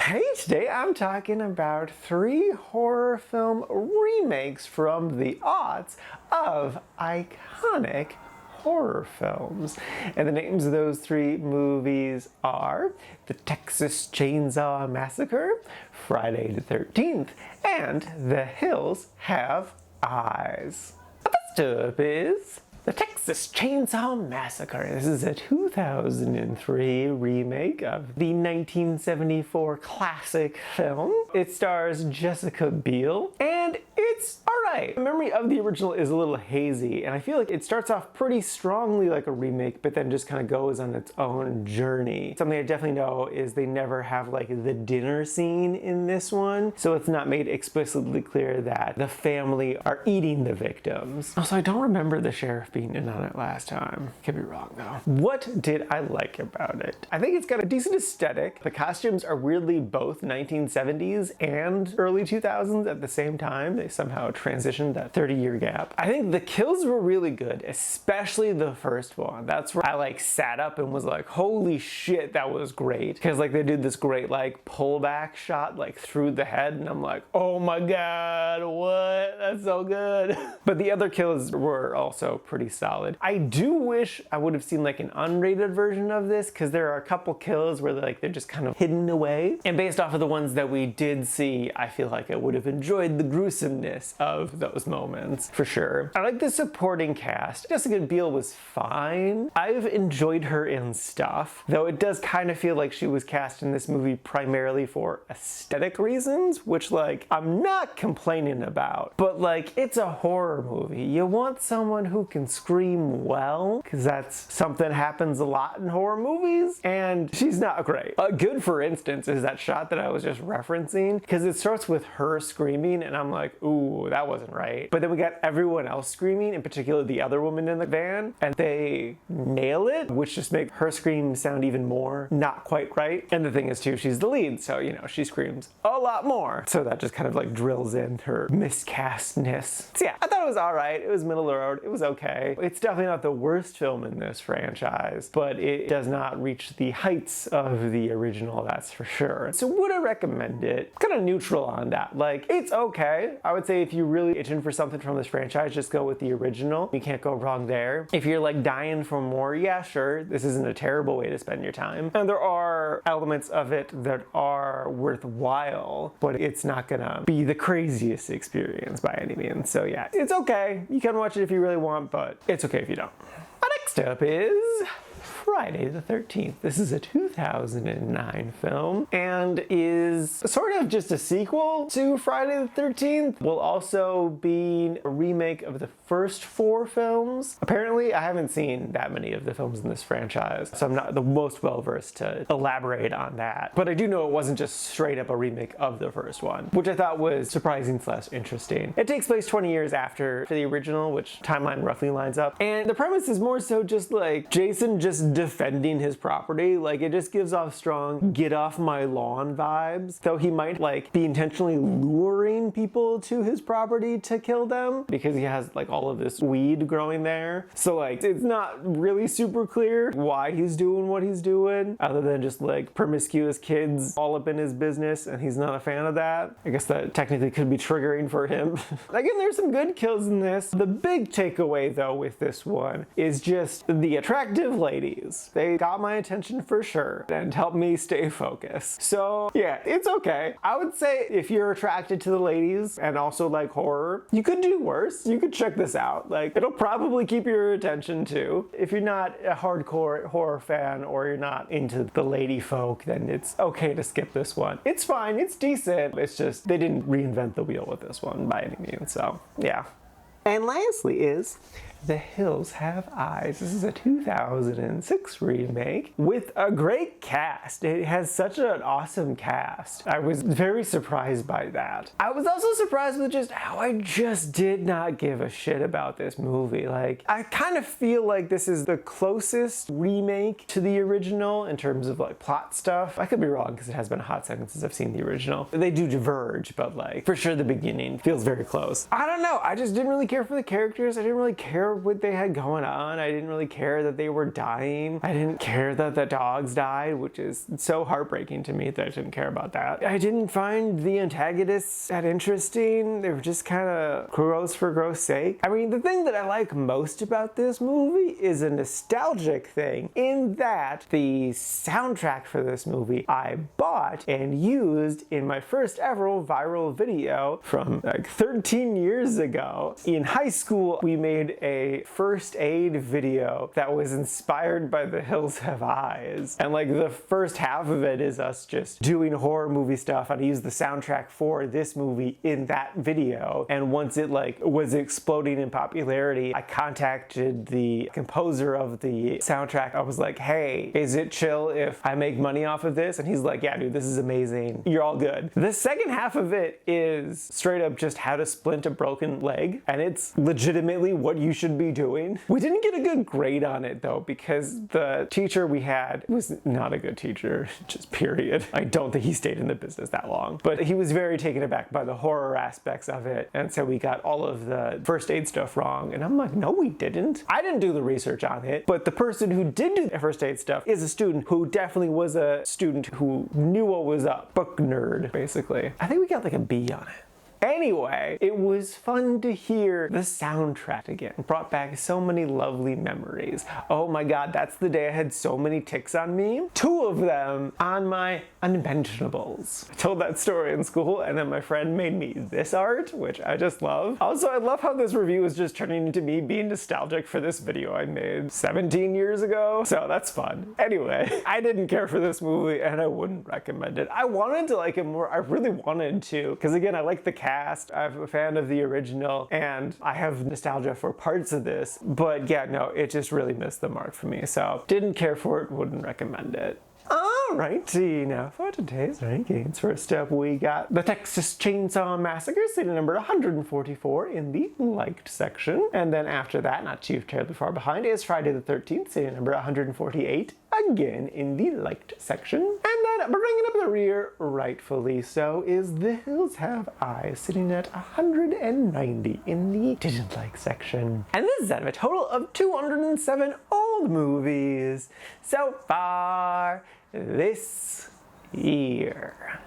Hey, today I'm talking about 3 horror film remakes from the aughts of iconic horror films. And the names of those 3 movies are The Texas Chainsaw Massacre, Friday the 13th, and The Hills Have Eyes. First up is The Texas Chainsaw Massacre. This is a 2003 remake of the 1974 classic film. It stars Jessica Biel, and it's alright. The memory of the original is a little hazy, and I feel like it starts off pretty strongly like a remake, but then just kind of goes on its own journey. Something I definitely know is they never have like the dinner scene in this one, so it's not made explicitly clear that the family are eating the victims. Also, I don't remember the sheriff being in on it last time. Could be wrong though. What did I like about it? I think it's got a decent aesthetic. The costumes are weirdly both 1970s and early 2000s at the same time. They somehow transitioned that 30-year gap. I think the kills were really good, especially the first one. That's where I like sat up and was like, holy shit, that was great. Because like they did this great like pullback shot like through the head, and I'm like, oh my god, what? That's so good. But the other kills were also pretty solid. I do wish I would have seen like an unrated version of this, because there are a couple kills where they're just kind of hidden away. And based off of the ones that we did see, I feel like I would have enjoyed the gruesomeness of those moments for sure. I like the supporting cast. Jessica Biel was fine. I've enjoyed her in stuff, though it does kind of feel like she was cast in this movie primarily for aesthetic reasons, which like I'm not complaining about, but like it's a horror movie. You want someone who can scream well, because that's something happens a lot in horror movies, and she's not great. Good, for instance, is that shot that I was just referencing, because it starts with her screaming, and I'm like, ooh, that wasn't right. But then we got everyone else screaming, in particular the other woman in the van, and they nail it, which just makes her scream sound even more not quite right. And the thing is too, she's the lead, so you know, she screams a lot more. So that just kind of like drills in her miscastness. So yeah, I thought it was alright. It was middle of the road. It was okay. It's definitely not the worst film in this franchise, but it does not reach the heights of the original, that's for sure. So would I recommend it? Kind of neutral on that. Like, it's okay. I would say if you're really itching for something from this franchise, just go with the original. You can't go wrong there. If you're like dying for more, yeah, sure, this isn't a terrible way to spend your time. And there are elements of it that are worthwhile, but it's not gonna be the craziest experience by any means. So yeah, it's okay. You can watch it if you really want, but it's okay if you don't. Next up is Friday the 13th. This is a 2009 film and is sort of just a sequel to Friday the 13th. Will also be a remake of the first 4 films. Apparently, I haven't seen that many of the films in this franchise, so I'm not the most well-versed to elaborate on that. But I do know it wasn't just straight up a remake of the first one, which I thought was surprising / interesting. It takes place 20 years after the original, which timeline roughly lines up. And the premise is more so just like Jason just defending his property. Like, it just gives off strong get off my lawn vibes, though he might like be intentionally luring people to his property to kill them because he has like all of this weed growing there. So like it's not really super clear why he's doing what he's doing, other than just like promiscuous kids all up in his business, and he's not a fan of that. I guess that technically could be triggering for him. Again, there's some good kills in this. The big takeaway though with this one is just the attractive ladies. They got my attention for sure and helped me stay focused. So yeah, it's okay. I would say if you're attracted to the ladies and also like horror, you could do worse. You could check this out. Like, it'll probably keep your attention too. If you're not a hardcore horror fan or you're not into the lady folk, then it's okay to skip this one. It's fine. It's decent. It's just they didn't reinvent the wheel with this one by any means. So yeah. And lastly is The Hills Have Eyes. This is a 2006 remake with a great cast. It has such an awesome cast. I was very surprised by that. I was also surprised with just how I just did not give a shit about this movie. Like, I kind of feel like this is the closest remake to the original in terms of like plot stuff. I could be wrong because it has been a hot second since I've seen the original. They do diverge, but like for sure the beginning feels very close. I don't know. I just didn't really care for the characters. I didn't really care what they had going on. I didn't really care that they were dying. I didn't care that the dogs died, which is so heartbreaking to me that I didn't care about that. I didn't find the antagonists that interesting. They were just kind of gross for gross sake. I mean, the thing that I like most about this movie is a nostalgic thing, in that the soundtrack for this movie I bought and used in my first ever viral video from like 13 years ago. In high school, we made a first aid video that was inspired by The Hills Have Eyes. And like the first half of it is us just doing horror movie stuff, and I used the soundtrack for this movie in that video. And once it like was exploding in popularity, I contacted the composer of the soundtrack. I was like, hey, is it chill if I make money off of this? And he's like, yeah, dude, this is amazing. You're all good. The second half of it is straight up just how to splint a broken leg, and it's legitimately what you should be doing. We didn't get a good grade on it though, because the teacher we had was not a good teacher, just period. I don't think he stayed in the business that long, but he was very taken aback by the horror aspects of it, and so we got all of the first aid stuff wrong. And I'm like, no, we didn't. I didn't do the research on it, but the person who did do the first aid stuff is a student who definitely was a student who knew what was up. Book nerd, basically. I think we got like a B on it. Anyway, it was fun to hear the soundtrack again. It brought back so many lovely memories. Oh my god, that's the day I had so many ticks on me. 2 of them on my unmentionables. I told that story in school, and then my friend made me this art, which I just love. Also, I love how this review is just turning into me being nostalgic for this video I made 17 years ago. So that's fun. Anyway, I didn't care for this movie, and I wouldn't recommend it. I wanted to like it more. I really wanted to, because again, I like the cast. I'm a fan of the original, and I have nostalgia for parts of this, but yeah, no, it just really missed the mark for me. So didn't care for it, wouldn't recommend it. Alrighty, now for today's rankings. First up, we got the Texas Chainsaw Massacre, sitting number 144 in the liked section. And then after that, not too terribly far behind, is Friday the 13th, sitting number 148, again in the liked section. And then bringing up the rear, rightfully so, is The Hills Have Eyes, sitting at 190 in the didn't like section. And this is out of a total of 207 old movies so far this year.